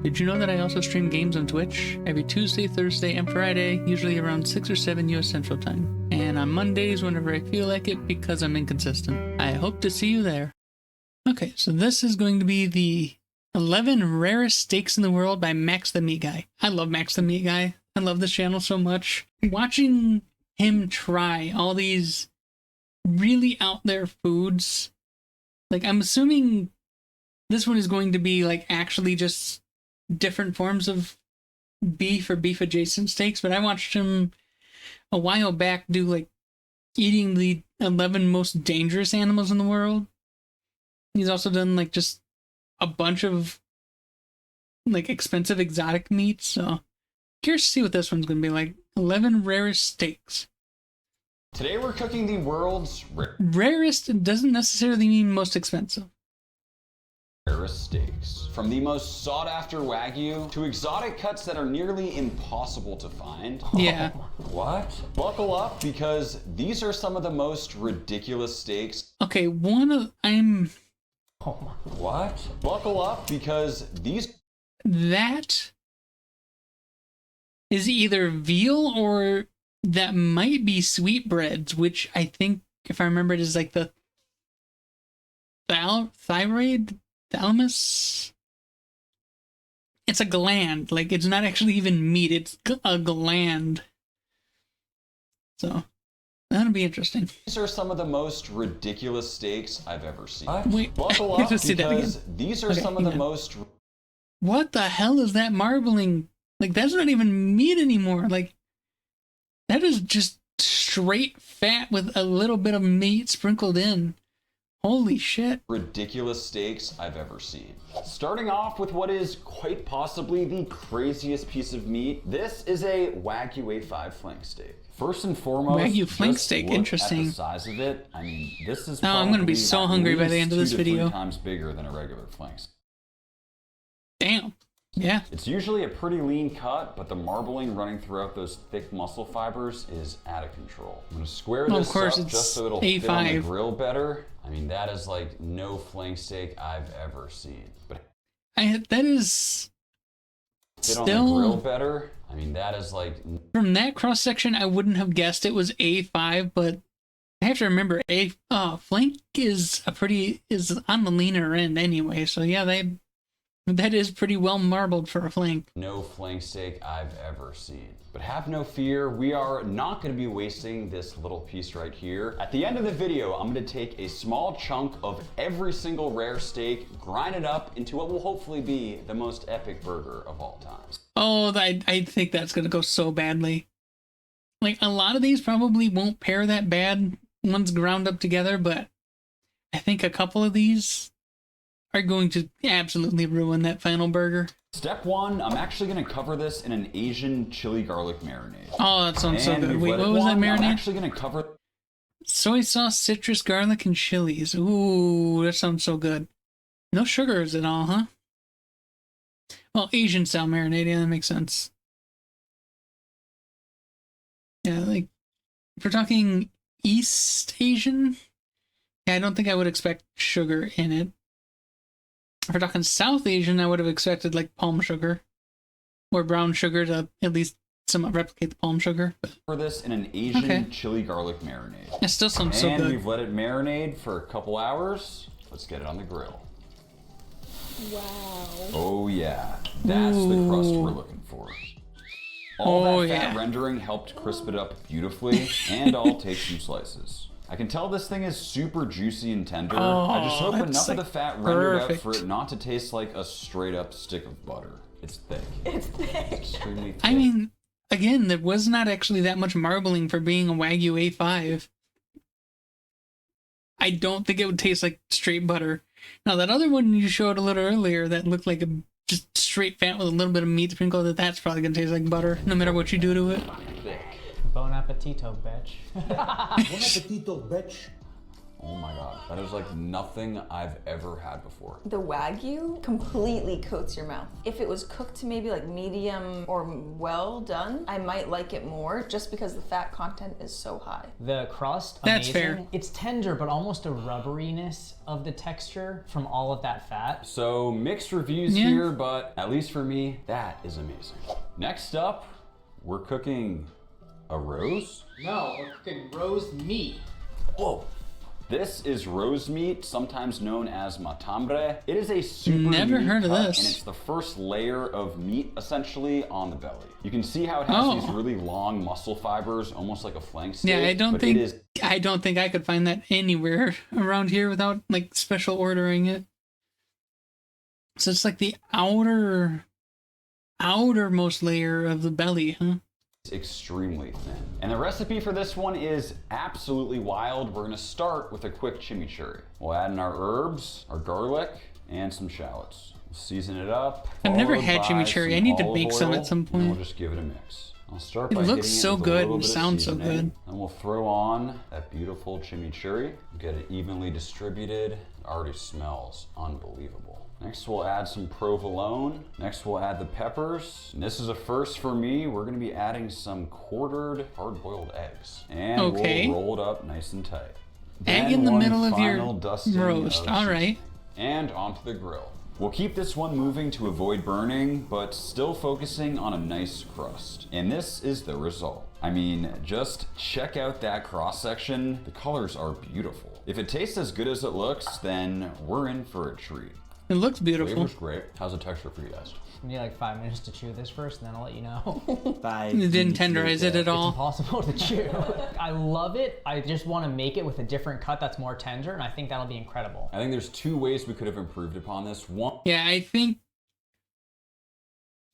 Did you know that I also stream games on Twitch every Tuesday, Thursday, and Friday, usually around 6 or 7 US Central Time, and on Mondays whenever I feel like it because I'm inconsistent. I hope to see you there. Okay, so this is going to be the 11 rarest steaks in the world by Max the Meat Guy. I love Max the Meat Guy. I love this channel so much. Watching him try all these really out there foods, like I'm assuming this one is going to be like actually just different forms of beef or beef adjacent steaks, but I watched him a while back do like eating the 11 most dangerous animals in the world. He's also done like just a bunch of like expensive exotic meats, so curious to see what this one's gonna be like. 11 rarest steaks. Today we're cooking the world's rarest doesn't necessarily mean most expensive. Rarest steaks. From the most sought after Wagyu to exotic cuts that are nearly impossible to find. Yeah. What? Buckle up because these are some of the most ridiculous steaks. Okay, what? Buckle up because that is either veal or that might be sweetbreads, which I think, if I remember, it is like the thalamus. It's a gland. Like, it's not actually even meat. It's a gland. So that'll be interesting. These are some of the most ridiculous steaks I've ever seen. Wait, buckle up because these are some of the most. What the hell is that marbling? Like, that's not even meat anymore. Like, that is just straight fat with a little bit of meat sprinkled in. Holy shit. Ridiculous steaks I've ever seen. Starting off with what is quite possibly the craziest piece of meat. This is a Wagyu A5 flank steak. First and foremost, Wagyu flank steak, interesting. At the size of it. I mean, this is I'm going to be so hungry by the end of this video. 2 to 3 times bigger than a regular flank steak. Damn. Yeah. It's usually a pretty lean cut, but the marbling running throughout those thick muscle fibers is out of control. I'm going to square this up just so it'll fit on the grill better. I mean, that is like no flank steak I've ever seen. But that is fit on the grill better. I mean, that is like from that cross section, I wouldn't have guessed it was A5, but I have to remember flank is on the leaner end anyway. So yeah, that is pretty well marbled for a flank. No flank steak I've ever seen. But have no fear, we are not going to be wasting this little piece right here. At the end of the video, I'm going to take a small chunk of every single rare steak, grind it up into what will hopefully be the most epic burger of all time. Oh, I think that's going to go so badly. Like, a lot of these probably won't pair that bad once ground up together, but I think a couple of these are going to absolutely ruin that final burger. Step 1, I'm actually going to cover this in an Asian chili garlic marinade. Oh, that sounds so good. Wait, what was that marinade? I'm actually going to cover soy sauce, citrus, garlic, and chilies. Ooh, that sounds so good. No sugars at all, huh? Well, Asian style marinade, yeah, that makes sense. Yeah, like, if we're talking East Asian, yeah, I don't think I would expect sugar in it. If we're talking South Asian, I would have expected like palm sugar or brown sugar to at least somewhat replicate the palm sugar. But for this in an Asian chili garlic marinade. It still sounds so good. And we've let it marinate for a couple hours. Let's get it on the grill. Wow. Oh yeah, that's the crust we're looking for. All that fat rendering helped crisp it up beautifully, and I'll take some slices. I can tell this thing is super juicy and tender. I just hope enough of the fat rendered out for it not to taste like a straight up stick of butter. It's thick. It's thick. Extremely thick. I mean, again, there was not actually that much marbling for being a Wagyu A5. I don't think it would taste like straight butter. Now, that other one you showed a little earlier that looked like a just straight fat with a little bit of meat sprinkled, that's probably going to taste like butter, no matter what you do to it. Thick. Bon appetito, bitch. Bon appetito, bitch. Oh my god, that is like nothing I've ever had before. The Wagyu completely coats your mouth. If it was cooked to maybe like medium or well done, I might like it more just because the fat content is so high. The crust, That's amazing. fair. It's tender, but almost a rubberiness of the texture from all of that fat. So mixed reviews here, but at least for me, that is amazing. Next up, we're cooking a rose? No, we're cooking roast meat. Whoa. This is rose meat, sometimes known as matambre. It is a super Never meaty heard of cut, this. and it's the first layer of meat essentially on the belly. You can see how it has these really long muscle fibers, almost like a flank steak. Yeah, I don't but think it is I could find that anywhere around here without like special ordering it. So it's like the outermost layer of the belly, huh? extremely thin. And the recipe for this one is absolutely wild. We're gonna start with a quick chimichurri. We'll add in our herbs, our garlic, and some shallots. We'll season it up. I've never followed had by chimichurri. some I need to olive make some oil, at some and point. then we'll just give it a mix. I'll start It by looks hitting so with a good little and bit of sounds so seasoning, good. and we'll throw on that beautiful chimichurri. Get it evenly distributed. It already smells unbelievable. Next we'll add some provolone. Next we'll add the peppers. And this is a first for me. We're gonna be adding some quartered hard-boiled eggs. And we'll roll it up nice and tight. Egg in the middle of your dusting roast, of all right. and onto the grill. We'll keep this one moving to avoid burning, but still focusing on a nice crust. And this is the result. I mean, just check out that cross section. The colors are beautiful. If it tastes as good as it looks, then we're in for a treat. It looks beautiful. Flavor's great. How's the texture for you guys? I need like 5 minutes to chew this first, and then I'll let you know. You didn't tenderize it at It's all. impossible to chew. I love it. I just want to make it with a different cut that's more tender, and I think that'll be incredible. I think there's 2 ways we could have improved upon this. One, Yeah,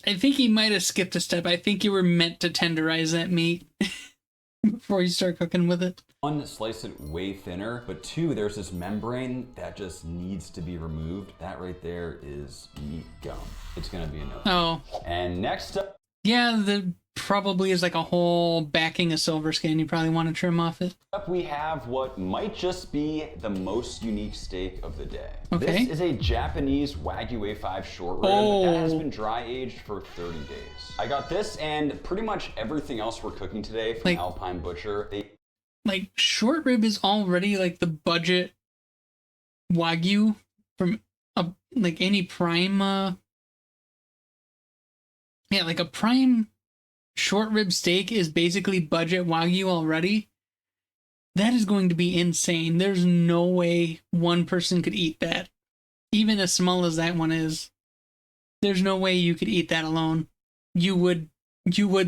I think he might have skipped a step. I think you were meant to tenderize that meat before you start cooking with it. slice it way thinner, but 2, there's this membrane that just needs to be removed. That right there is meat gum. It's gonna be enough. Oh, And next up, yeah, there probably is like a whole backing of silver skin. You probably want to trim off it. we have what might just be the most unique steak of the day. Okay. This is a Japanese Wagyu A5 short rib that has been dry aged for 30 days. I got this and pretty much everything else we're cooking today from Like- Alpine Butcher. Like, short rib is already like the budget Wagyu from like any prime. Yeah, like a prime short rib steak is basically budget Wagyu already. That is going to be insane. There's no way one person could eat that. Even as small as that one is. There's no way you could eat that alone. You would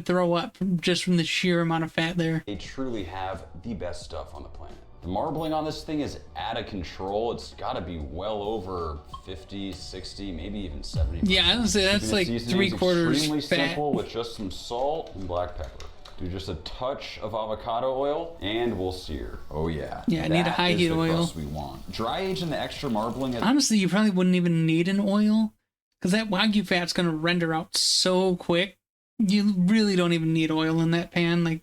throw up just from the sheer amount of fat there. They truly have the best stuff on the planet. The marbling on this thing is out of control. It's gotta be well over 50, 60, maybe even 70%. Yeah, I would say that's like Seasoning's 3/4 extremely fat. simple with just some salt and black pepper. Do just a touch of avocado oil and we'll sear. Oh yeah. Yeah, I need a high heat That is the oil. crust we want. Dry age and the extra marbling. Honestly, you probably wouldn't even need an oil because that Wagyu fat's going to render out so quick. You really don't even need oil in that pan. Like,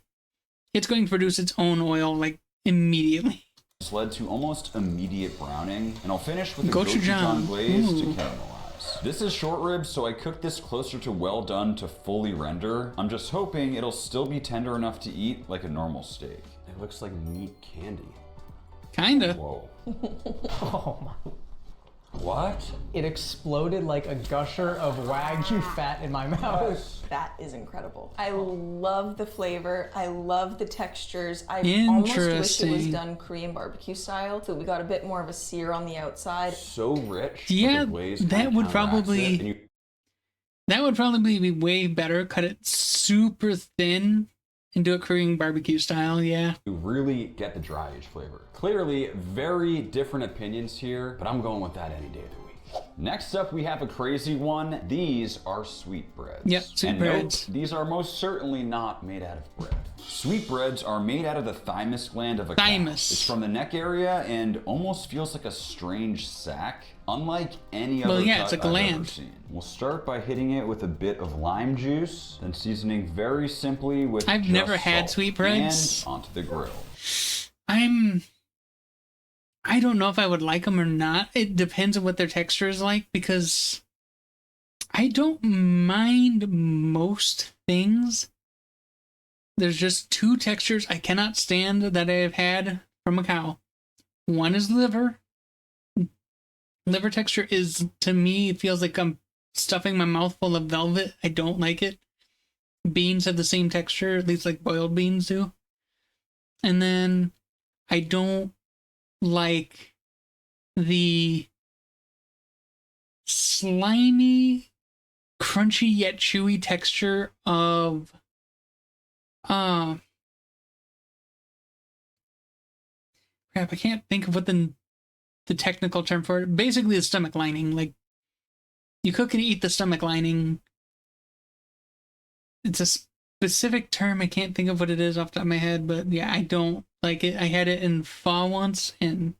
it's going to produce its own oil like immediately. This led to almost immediate browning, and I'll finish with a Gochujang. gochujang glaze to Ooh. caramelize. This is short rib, so I cooked this closer to well done to fully render. I'm just hoping it'll still be tender enough to eat like a normal steak. It looks like meat candy. Kinda. Whoa. Oh my. What? It exploded like a gusher of Wagyu fat in my mouth. That is incredible. I love the flavor. I love the textures. I almost wish it was Interesting. done Korean barbecue style, so we got a bit more of a sear on the outside. So rich. but Yeah, the glaze that kinda would counteracts probably- it, and you That would probably be way better. Cut it super thin and do it Korean barbecue style. Yeah. really get the dry age flavor. Clearly, very different opinions here, but I'm going with that any day of the week. Next up, we have a crazy one. These are sweetbreads. Yep, And note, sweetbreads. these are most certainly not made out of bread. Sweetbreads are made out of the thymus gland of a cow. Thymus. It's from the neck area and almost feels like a strange sac, unlike any other Well, yeah, cut it's a I've ever gland. seen. We'll start by hitting it with a bit of lime juice, then seasoning very simply with I've just never had salt. sweetbreads. And onto the grill. I'm I don't know if I would like them or not. It depends on what their texture is like, because I don't mind most things. There's just two textures I cannot stand that I've had from a cow. One is liver. Liver texture is, to me, it feels like I'm stuffing my mouth full of velvet. I don't like it. Beans have the same texture, at least like boiled beans do. And then I don't like the slimy, crunchy yet chewy texture of crap, I can't think of what the technical term for it. Basically the stomach lining. Like, you cook and eat the stomach lining. It's a specific term. I can't think of what it is off the top of my head, but yeah, I don't like it. I had it in pho once, and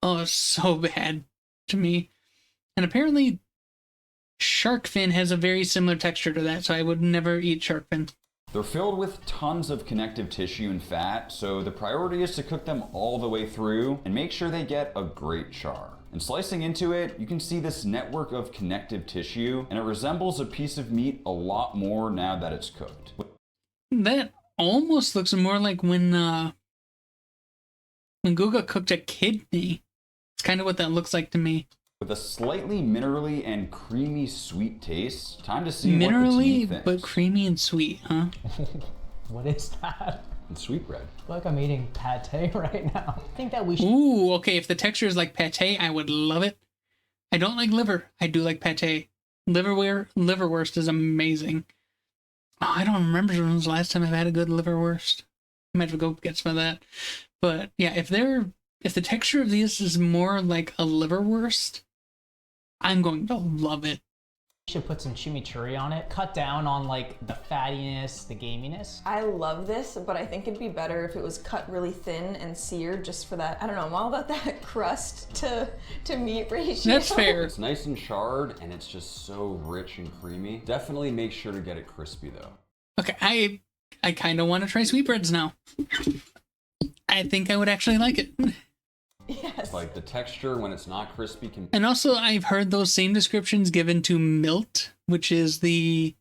oh, it's so bad to me. And apparently shark fin has a very similar texture to that, so I would never eat shark fin. They're filled with tons of connective tissue and fat, so the priority is to cook them all the way through and make sure they get a great char. And slicing into it, you can see this network of connective tissue, and it resembles a piece of meat a lot more now that it's cooked. That almost looks more like when Guga cooked a kidney. It's kind of what that looks like to me. With a slightly minerally and creamy sweet taste, time to see minerally, what the team thinks. But creamy and sweet, huh? What is that? It's sweetbread. I feel like I'm eating pate right now. I think that we should... Ooh, okay, if the texture is like pate, I would love it. I don't like liver. I do like pate. Liverwurst is amazing. Oh, I don't remember when was the last time I've had a good liverwurst. I might have to go get some of that. But yeah, if the texture of this is more like a liverwurst, I'm going to love it. Should put some chimichurri on it, cut down on like the fattiness, the gaminess. I love this, but I think it'd be better if it was cut really thin and seared, just for that. I don't know, I'm all about that crust to meat ratio. That's fair. It's nice and charred, and it's just so rich and creamy. Definitely make sure to get it crispy though. Okay, I kind of want to try sweetbreads now. I think I would actually like it. Yes. Like the texture when it's not crispy can... And also, I've heard those same descriptions given to milt, which is the...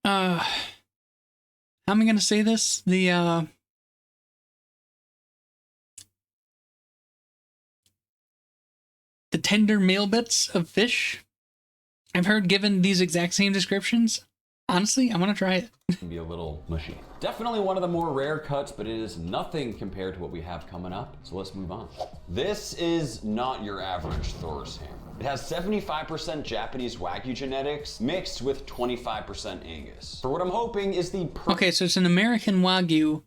how am I going to say this? The tender male bits of fish. I've heard given these exact same descriptions. Honestly, I want to try it. Can be a little mushy. Definitely one of the more rare cuts, but it is nothing compared to what we have coming up. So let's move on. This is not your average Thor's hammer. It has 75% Japanese Wagyu genetics mixed with 25% Angus. For what I'm hoping is the okay, so it's an American Wagyu.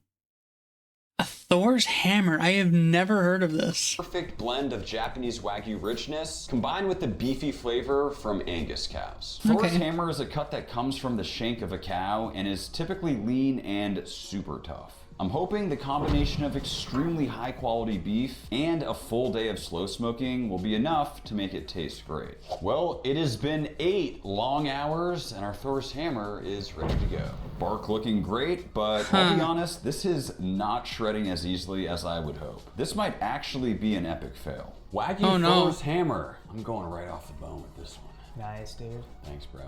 A Thor's hammer. I have never heard of this. Perfect blend of Japanese Wagyu richness combined with the beefy flavor from Angus cows. Thor's hammer is a cut that comes from the shank of a cow and is typically lean and super tough. I'm hoping the combination of extremely high quality beef and a full day of slow smoking will be enough to make it taste great. Well, it has been 8 long hours and our Thor's hammer is ready to go. Bark looking great, but I'll be honest, this is not shredding as easily as I would hope. This might actually be an epic fail. Wagyu Thor's hammer. I'm going right off the bone with this one. Nice, dude. Thanks, bro.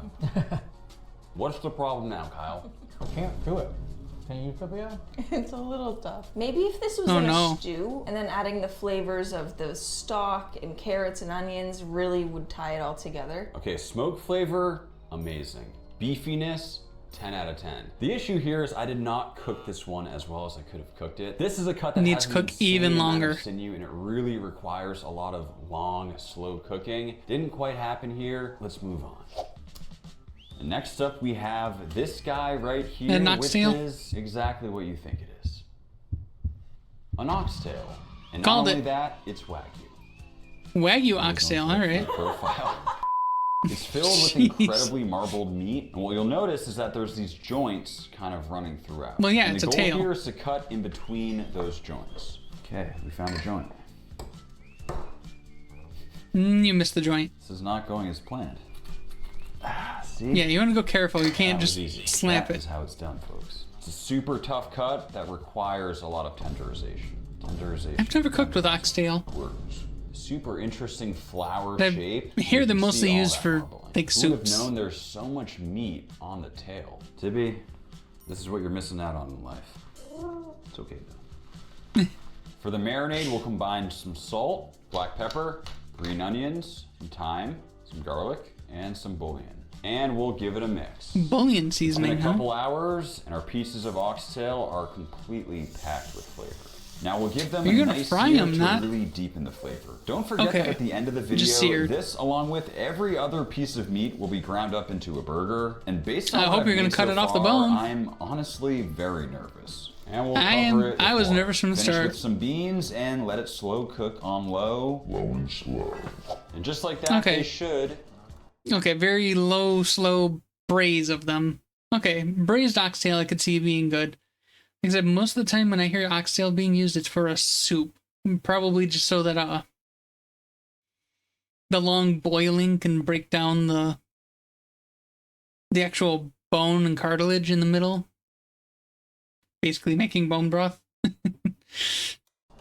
What's the problem now, Kyle? I can't do it. Can you flip it out? It's a little tough. Maybe if this was in a stew, and then adding the flavors of the stock and carrots and onions really would tie it all together. Okay, smoke flavor, amazing. Beefiness, 10 out of 10. The issue here is I did not cook this one as well as I could have cooked it. This is a cut that needs to cook even longer. Sinew, and it really requires a lot of long, slow cooking. Didn't quite happen here. Let's move on. And next up, we have this guy right here, which is exactly what you think it is. An oxtail. And not only that, it's Wagyu. Wagyu oxtail, all right. Profile. It's filled with incredibly marbled meat, and what you'll notice is that there's these joints kind of running throughout. Well, yeah, and it's a tail. the goal here is to cut in between those joints. Okay, we found a joint. You missed the joint. This is not going as planned. See? Yeah, you want to go careful. You can't just slap it. That is how it's done, folks. It's a super tough cut that requires a lot of tenderization. Tenderization. I've never cooked with oxtail. Works. Super interesting flower I shape. hear You them can mostly see all used that for marbling. like Who would have soups. known there's so much meat on the tail? Tibby, this is what you're missing out on in life. It's okay though. For the marinade, we'll combine some salt, black pepper, green onions, some thyme, some garlic, and some bouillon. And we'll give it a mix. Bouillon In seasoning, a huh? couple hours, and our pieces of oxtail are completely packed with flavor. Now we'll give them You're a gonna nice fry sear them, to not- really deepen the flavor. Don't forget Okay. that at the end of the video, Just seared. this, along with every other piece of meat, will be ground up into a burger. And based on I what hope I've you're gonna made cut so it off the far, bone. I'm honestly very nervous. And we'll I cover am- it. I with was water. nervous from the Finish start. with some beans and let it slow cook on low. Low and slow. And just like that, Okay. they should. Okay, very low, slow braise of them. Okay, braised oxtail I could see being good. Except most of the time when I hear oxtail being used, it's for a soup. Probably just so that the long boiling can break down the actual bone and cartilage in the middle. Basically making bone broth.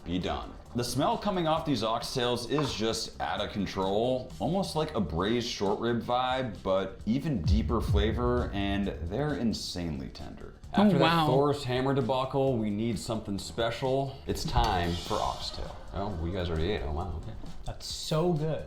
Be done. The smell coming off these oxtails is just out of control, almost like a braised short rib vibe, but even deeper flavor, and they're insanely tender. Oh, After wow. that Thor's hammer debacle, we need something special. It's time for oxtail. Oh, you guys already ate. Oh, wow, okay. That's so good.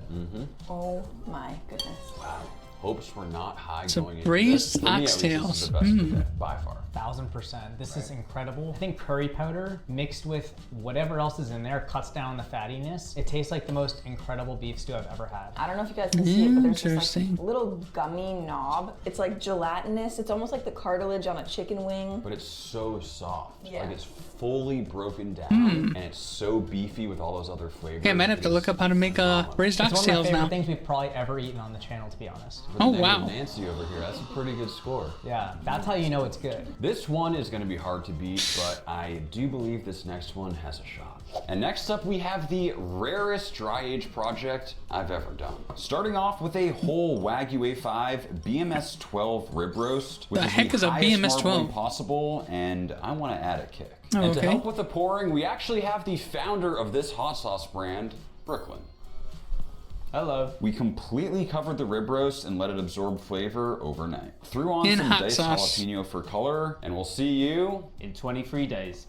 Oh my goodness. Wow. Hopes were not high So going into braised this. For me, at least, this is oxtails. the best of the day, by far. 1000%. This is incredible. I think curry powder mixed with whatever else is in there cuts down the fattiness. It tastes like the most incredible beef stew I've ever had. I don't know if you guys can see it, but there's this Interesting. like little gummy knob. It's like gelatinous. It's almost like the cartilage on a chicken wing. But it's so soft. Yeah. Like it's fully broken down, and it's so beefy with all those other flavors. Okay, I might have to look up how to make braised It's one of my oxtails favorite now. things we've probably ever eaten on the channel, to be honest. With Oh, negative wow. Nancy over here. That's a pretty good score. Yeah, that's how you know it's good. This one is going to be hard to beat, but I do believe this next one has a shot. And next up, we have the rarest dry age project I've ever done. Starting off with a whole Wagyu A5 BMS 12 rib roast, which The is heck the is a highest BMS 12? marbling possible, and I want to add a kick. Oh, and to okay. help with the pouring, we actually have the founder of this hot sauce brand, Brooklyn. Hello. We completely covered the rib roast and let it absorb flavor overnight. Threw on In some hot diced sauce. jalapeno for color, and we'll see you. In 23 days.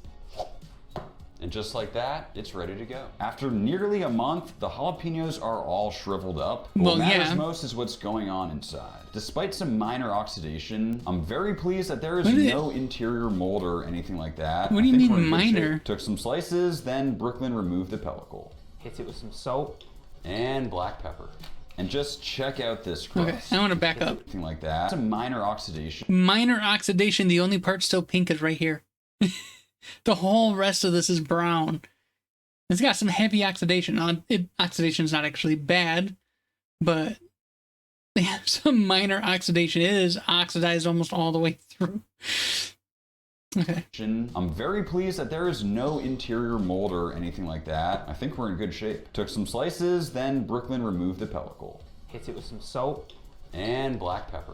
And just like that, it's ready to go. After nearly a month, the jalapenos are all shriveled up. But Well, what matters yeah. most is what's going on inside. Despite some minor oxidation, I'm very pleased that there is What is it? no interior mold or anything like that. What I do you think mean we're in good minor? shape. Took some slices, then Brooklyn removed the pellicle. Hit it with some salt. And black pepper. And just check out this crust. Okay, I want to back up. Anything like that. Some minor oxidation. Minor oxidation, the only part still pink is right here. The whole rest of this is brown. It's got some heavy oxidation. Oxidation's not actually bad, but they have some minor oxidation. It is oxidized almost all the way through. Okay. I'm very pleased that there is no interior mold or anything like that. I think we're in good shape. Took some slices, then Brooklyn removed the pellicle. Hit it with some salt. And black pepper.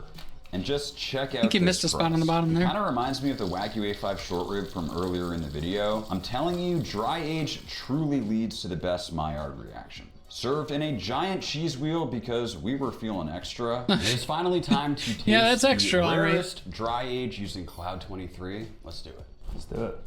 And just check out think you this missed a spot on the crust. bottom there. It kind of reminds me of the Wagyu A5 short rib from earlier in the video. I'm telling you, dry age truly leads to the best Maillard reaction. Served in a giant cheese wheel because we were feeling extra. It is finally time to taste Yeah, that's extra, the all right. rarest dry age using Cloud 23. Let's do it. Let's do it.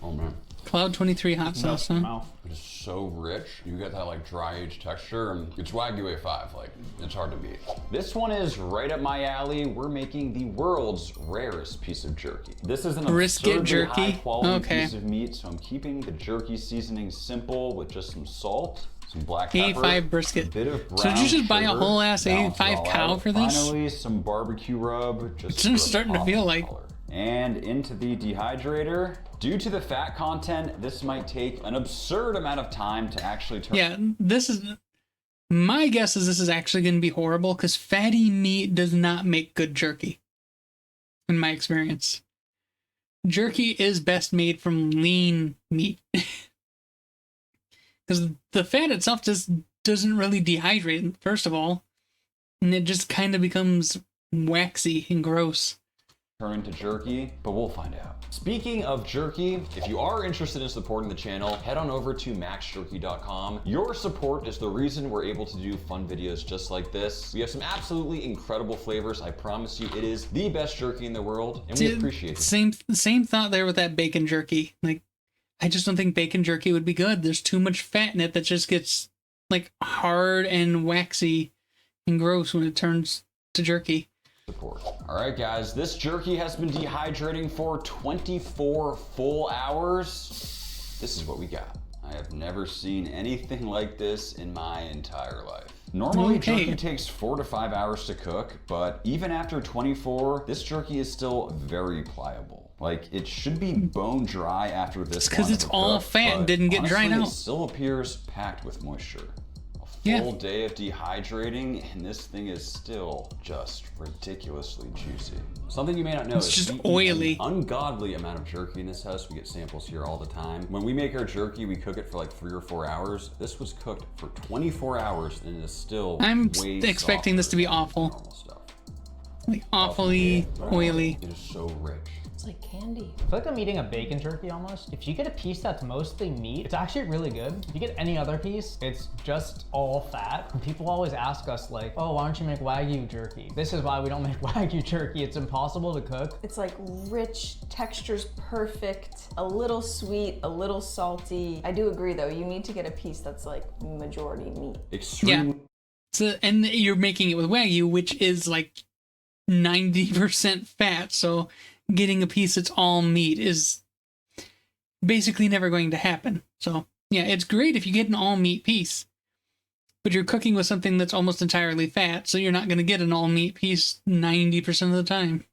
Oh man. Cloud 23 hot sauce, huh? Mouth. It is so rich. You get that like dry aged texture, and it's Wagyu A5. Like, it's hard to beat. This one is right up my alley. We're making the world's rarest piece of jerky. This is an Brisket absurdly jerky? high quality Okay. piece of meat, so I'm keeping the jerky seasoning simple with just some salt, some black pepper, A5 brisket. a bit of So did you brown just buy a sugar, whole ass balance it A5 all cow out. for this? Finally, some barbecue rub. Just It's for starting to pop feel of like- color. And into the dehydrator. Due to the fat content, this might take an absurd amount of time to actually turn. Yeah, this is... My guess is this is actually going to be horrible because fatty meat does not make good jerky. In my experience. Jerky is best made from lean meat. Because the fat itself just doesn't really dehydrate, first of all. And it just kind of becomes waxy and gross. turn into jerky, but we'll find out. Speaking of jerky, if you are interested in supporting the channel, head on over to maxjerky.com. Your support is the reason we're able to do fun videos just like this. We have some absolutely incredible flavors. I promise you, it is the best jerky in the world, and we appreciate it. Same thought there with that bacon jerky. Like, I just don't think bacon jerky would be good. There's too much fat in it that just gets like hard and waxy and gross when it turns to jerky. Support. All right, guys, this jerky has been dehydrating for 24 full hours. This is what we got. I have never seen anything like this in my entire life. Normally, jerky takes 4 to 5 hours to cook, but even after 24, this jerky is still very pliable. Like, it should be bone dry after this. Because it's all fat and didn't get dried out. It still appears packed with moisture. Full day of dehydrating, and this thing is still just ridiculously juicy. Something you may not know is just we oily. eat an ungodly amount of jerky in this house. We get samples here all the time. When we make our jerky, we cook it for like 3 or 4 hours. This was cooked for 24 hours, and it is still way expecting this to be awful. normal stuff. Like awfully oily. It is so rich. It's like candy. I feel like I'm eating a bacon jerky almost. If you get a piece that's mostly meat, it's actually really good. If you get any other piece, it's just all fat. And people always ask us like, oh, why don't you make Wagyu jerky? This is why we don't make Wagyu jerky. It's impossible to cook. It's like rich, texture's perfect, a little sweet, a little salty. I do agree though, you need to get a piece that's like majority meat. Extremely. So, and you're making it with Wagyu, which is like 90% fat. So getting a piece that's all meat is basically never going to happen. So yeah, it's great if you get an all meat piece, but you're cooking with something that's almost entirely fat, so you're not going to get an all meat piece 90% of the time.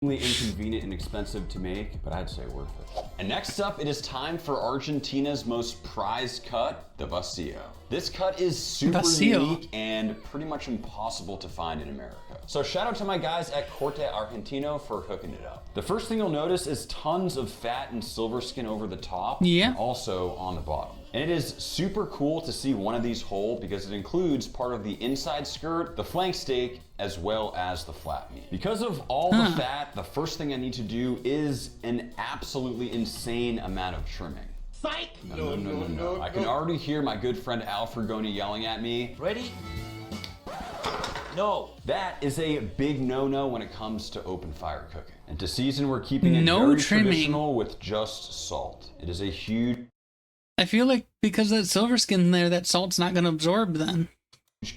Inconvenient and expensive to make, but I'd say worth it. And next up, it is time for Argentina's most prized cut, the vacío. This cut is super unique and pretty much impossible to find in America. So shout out to my guys at Corte Argentino for hooking it up. The first thing you'll notice is tons of fat and silver skin over the top, and also on the bottom. And it is super cool to see one of these whole because it includes part of the inside skirt, the flank steak, as well as the flat meat. Because of all the fat, the first thing I need to do is an absolutely insane amount of trimming. Psych! No. I can already hear my good friend Al Frugoni yelling at me. Ready? No. That is a big no-no when it comes to open fire cooking. And to season, we're keeping it No very trimming. traditional with just salt. It is a huge I feel like because of that silver skin there, that salt's not going to absorb then.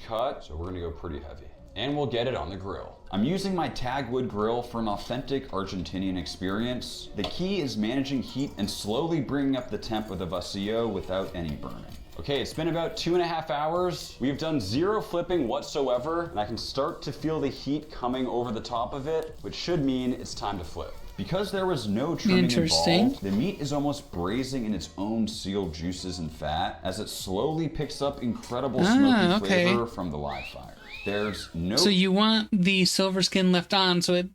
cut, so we're gonna go pretty heavy. And we'll get it on the grill. I'm using my Tagwood grill for an authentic Argentinian experience. The key is managing heat and slowly bringing up the temp of the vacío without any burning. Okay, it's been about 2.5 hours. We've done 0 flipping whatsoever, and I can start to feel the heat coming over the top of it, which should mean it's time to flip. Because there was no trimming involved, the meat is almost braising in its own sealed juices and fat as it slowly picks up incredible smoky flavor from the live fire. There's no... So you want the silver skin left on so it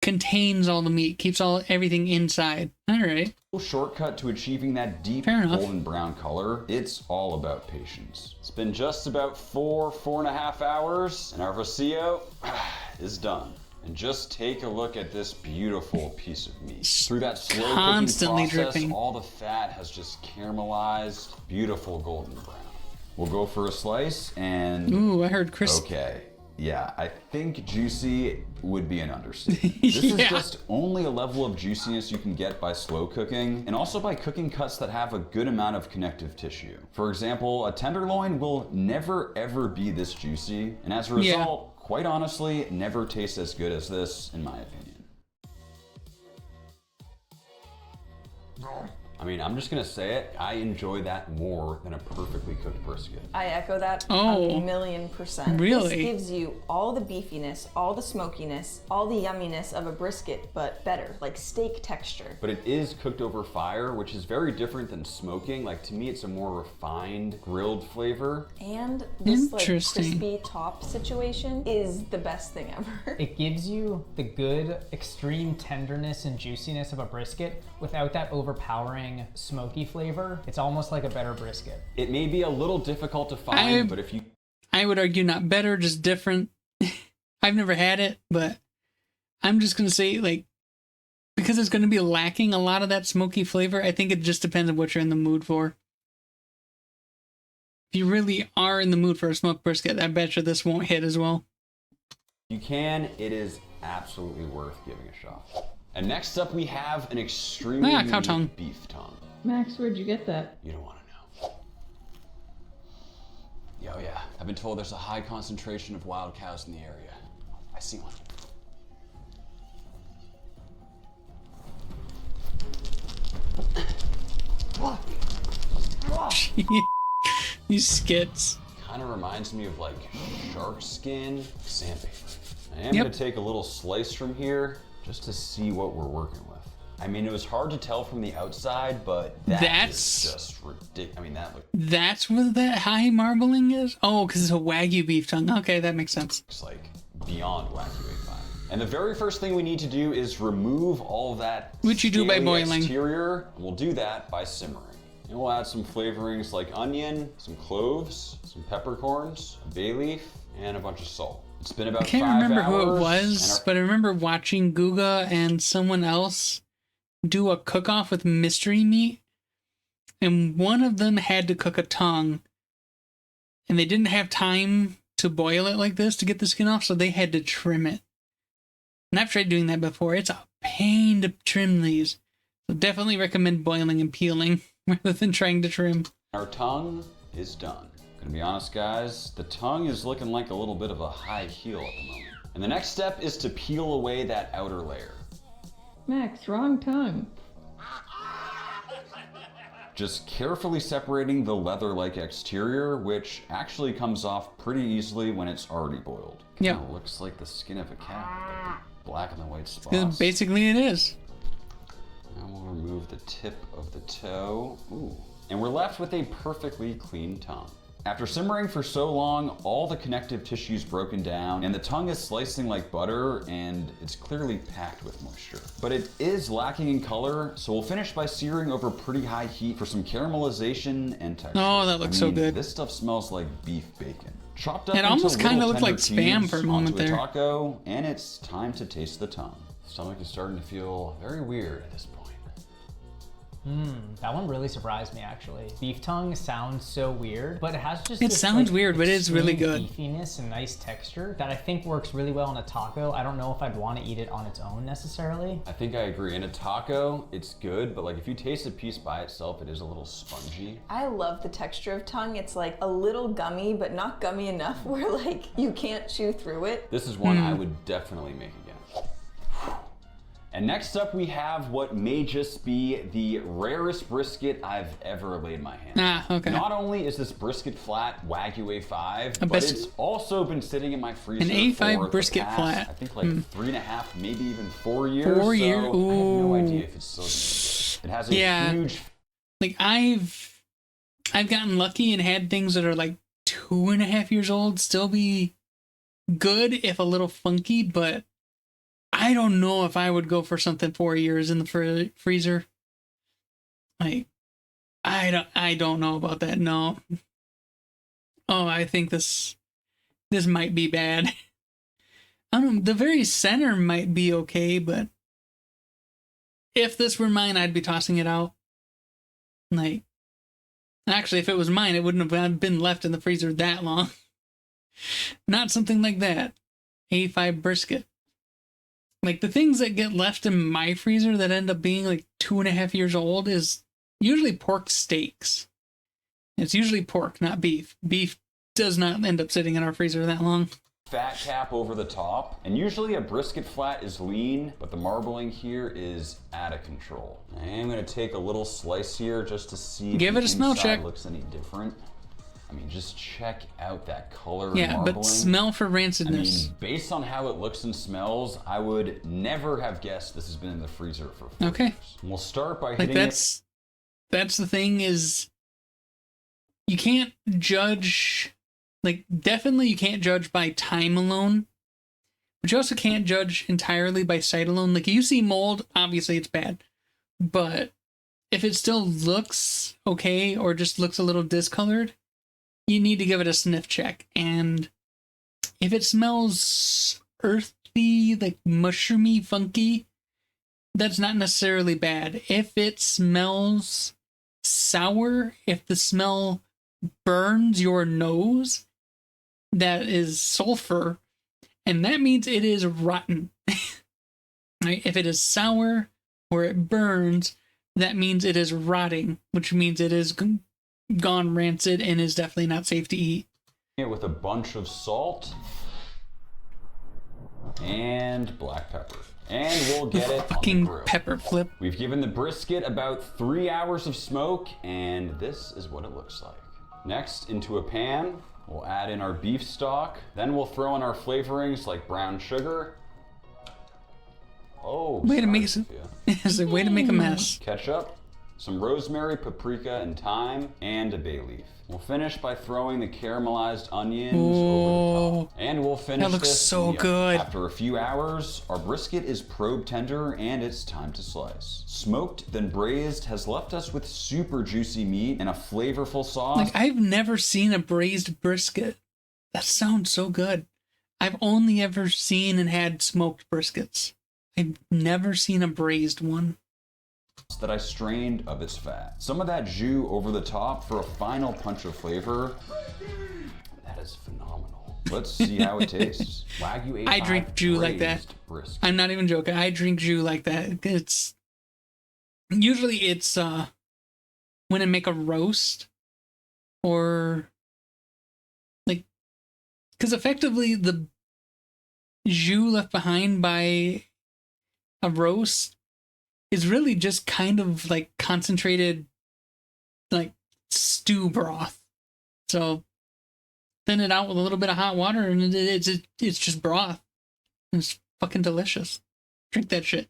contains all the meat, keeps everything inside. All right. shortcut to achieving that deep golden brown color. It's all about patience. It's been just about 4.5 hours, and our vacío is done. And just take a look at this beautiful piece of meat. Through that slow cooking process, all the fat has just caramelized, beautiful golden brown. We'll go for a slice and... Ooh, I heard crisp. Okay. Yeah, I think juicy would be an understatement. This is just only a level of juiciness you can get by slow cooking, and also by cooking cuts that have a good amount of connective tissue. For example, a tenderloin will never ever be this juicy, and as a result, quite honestly, never tastes as good as this, in my opinion. I mean, I'm just gonna say it, I enjoy that more than a perfectly cooked brisket. I echo that a million%. Really? This gives you all the beefiness, all the smokiness, all the yumminess of a brisket, but better, like steak texture. But it is cooked over fire, which is very different than smoking. Like, to me, it's a more refined, grilled flavor. And this like crispy top situation is the best thing ever. It gives you the good, extreme tenderness and juiciness of a brisket without that overpowering smoky flavor. It's almost like a better brisket. It may be a little difficult to find, but if you... I would argue not better, just different. I've never had it, but I'm just gonna say, like, because it's gonna be lacking a lot of that smoky flavor, I think it just depends on what you're in the mood for. If you really are in the mood for a smoked brisket, I bet you this won't hit as well. You can, it is absolutely worth giving a shot. And next up we have an extremely cow tongue. unique beef tongue. Max, where'd you get that? You don't want to know. Yo, yeah, I've been told there's a high concentration of wild cows in the area. I see one. These skits. Kind of reminds me of like shark skin sandpaper. I am Yep. gonna take a little slice from here just to see what we're working with. I mean, it was hard to tell from the outside, but that's just ridiculous. I mean, that That's what that high marbling is? Oh, because it's a Wagyu beef tongue. Okay, that makes sense. looks like beyond Wagyu A5. And the very first thing we need to do is remove all of that Which you do by scaly boiling. exterior. And we'll do that by simmering. And we'll add some flavorings like onion, some cloves, some peppercorns, a bay leaf, and a bunch of salt. It's been about 5 I can't remember who it hours, was, but I remember watching Guga and someone else do a cook-off with mystery meat, and one of them had to cook a tongue, and they didn't have time to boil it like this to get the skin off, so they had to trim it. And I've tried doing that before. It's a pain to trim these. So definitely recommend boiling and peeling rather than trying to trim. Our tongue is done. Gonna be honest, guys, the tongue is looking like a little bit of a high heel at the moment. And the next step is to peel away that outer layer. Max, wrong tongue. Just carefully separating the leather-like exterior, which actually comes off pretty easily when it's already boiled. Yeah. Kinda looks like the skin of a cat, with the black and the white spots. Basically it is. Now we'll remove the tip of the toe. Ooh. And we're left with a perfectly clean tongue. After simmering for so long, all the connective tissue's broken down, and the tongue is slicing like butter, and it's clearly packed with moisture. But it is lacking in color, so we'll finish by searing over pretty high heat for some caramelization and texture. Oh, that looks so good. This stuff smells like beef bacon. Chopped up It into almost little kinda looked tender like Spam cubes for a moment onto a there. taco, and it's time to taste the tongue. Stomach is starting to feel very weird at this point. That one really surprised me, actually. Beef tongue sounds so weird, but it has just It this, sounds like, weird, but it's really extreme good. beefiness and nice texture that I think works really well on a taco. I don't know if I'd want to eat it on its own necessarily. I think I agree. In a taco, it's good, but like if you taste a piece by itself, it is a little spongy. I love the texture of tongue. It's like a little gummy, but not gummy enough where like you can't chew through it. This is one I would definitely make again. And next up, we have what may just be the rarest brisket I've ever laid my hand on. Ah, okay. Not only is this brisket flat Wagyu A5, but best- it's also been sitting in my freezer An A5 for the brisket past, flat. I think like 3.5, maybe even 4 years. 4 years? So I have no Ooh. idea if it's still gonna be good. It has a Yeah. huge Like I've gotten lucky and had things that are like 2.5 years old still be good if a little funky, but I don't know if I would go for something 4 years in the freezer. Like I don't know about that. No. Oh, I think this might be bad. I don't know, the very center might be okay, but if this were mine, I'd be tossing it out. Like, actually, if it was mine, it wouldn't have been left in the freezer that long. Not something like that. A5 brisket. Like, the things that get left in my freezer that end up being like 2.5 years old is usually pork steaks. It's usually pork, not beef. Beef does not end up sitting in our freezer that long. fat cap over the top. And usually a brisket flat is lean, but the marbling here is out of control. I am gonna take a little slice here just to see if Give the it a smell inside check. looks any different. I mean, just check out that color. Yeah, marbling. but smell for I rancidness. mean, based on how it looks and smells, I would never have guessed this has been in the freezer for 4 Okay. years. We'll start by Like hitting it. that's the thing is you can't judge, like, definitely you can't judge by time alone, but you also can't judge entirely by sight alone. Like, you see mold, obviously it's bad, but if it still looks okay or just looks a little discolored, you need to give it a sniff check. And if it smells earthy crispy, like mushroomy, funky, that's not necessarily bad. If it smells sour, if the smell burns your nose, that is sulfur, and that means it is rotten. Right? If it is sour or it burns, that means it is rotting, which means it is gone rancid and is definitely not safe to eat. With a bunch of salt and black pepper. And we'll get it Fucking on the grill. pepper flip. We've given the brisket about 3 hours of smoke, and this is what it looks like. Next, into a pan, we'll add in our beef stock. Then we'll throw in our flavorings like brown sugar. Oh, Way to make Sophia. it's a way to make a mess. Ketchup, some rosemary, paprika, and thyme, and a bay leaf. We'll finish by throwing the caramelized onions over the top. And we'll finish That looks this so in the oven. good. After a few hours, our brisket is probe tender and it's time to slice. Smoked, then braised has left us with super juicy meat and a flavorful sauce. Like, I've never seen a braised brisket. That sounds so good. I've only ever seen and had smoked briskets. I've never seen a braised one. That I strained of its fat. Some of that jus over the top for a final punch of flavor. That is phenomenal. Let's see how it tastes. Wagyu A5 I drink jus like that. braised brisket. I'm not even joking. I drink jus like that. It's usually when I make a roast or like, because effectively the jus left behind by a roast is really just kind of like concentrated like stew broth. So thin it out with a little bit of hot water and it's just broth. It's fucking delicious. Drink that shit.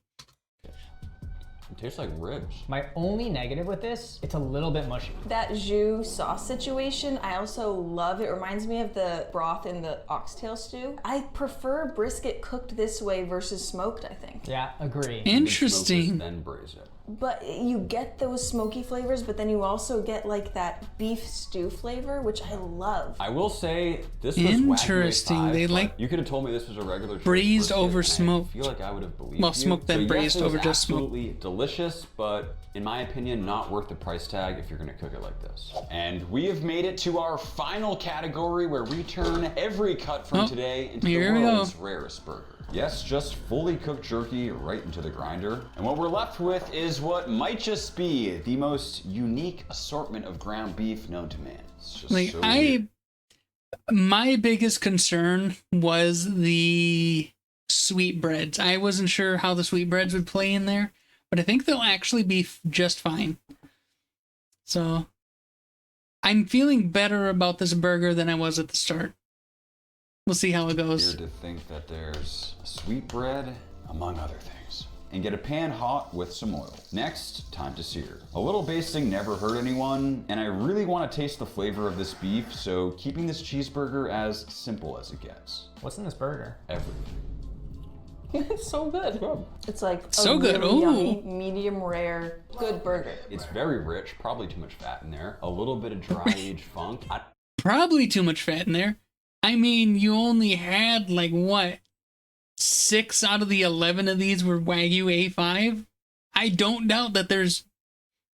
It tastes like ribs. My only negative with this, it's a little bit mushy. That jus sauce situation, I also love. It reminds me of the broth in the oxtail stew. I prefer brisket cooked this way versus smoked, I think. Yeah, agree. Interesting. Then braise it. But you get those smoky flavors, but then you also get like that beef stew flavor, which I love. I will say this was Interesting. Wagyu A5, They but like you could have told me this was a regular choice braised brisket, over and smoked. I feel like I would have believed Well, you. smoked then So yes, braised it was over just smoked. absolutely delicious, but in my opinion, not worth the price tag if you're gonna cook it like this. And we have made it to our final category where we turn every cut from today into the here we go. world's rarest burger. Yes, just fully cooked jerky right into the grinder. And what we're left with is what might just be the most unique assortment of ground beef known to man. It's just Like so weird. my biggest concern was the sweetbreads. I wasn't sure how the sweetbreads would play in there, but I think they'll actually be just fine. So I'm feeling better about this burger than I was at the start. We'll see how it goes. Weird to think that there's a sweetbread, among other things. And get a pan hot with some oil. Next, time to sear. A little basting never hurt anyone, and I really want to taste the flavor of this beef, so keeping this cheeseburger as simple as it gets. What's in this burger? Everything. It's so good. It's like a So good. really Ooh. yummy, medium rare, good burger. It's very rich, probably too much fat in there. A little bit of dry aged funk. Probably too much fat in there. I mean, you only had like what? 6 out of the 11 of these were Wagyu A5. I don't doubt that there's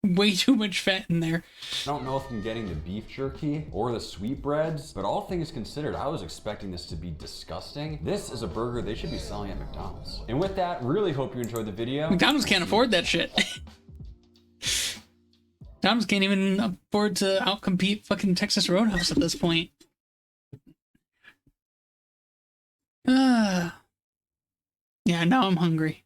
way too much fat in there. I don't know if I'm getting the beef jerky or the sweetbreads, but all things considered, I was expecting this to be disgusting. This is a burger they should be selling at McDonald's. And with that, really hope you enjoyed the video. McDonald's can't afford that shit. McDonald's can't even afford to outcompete fucking Texas Roadhouse at this point. Yeah, now I'm hungry.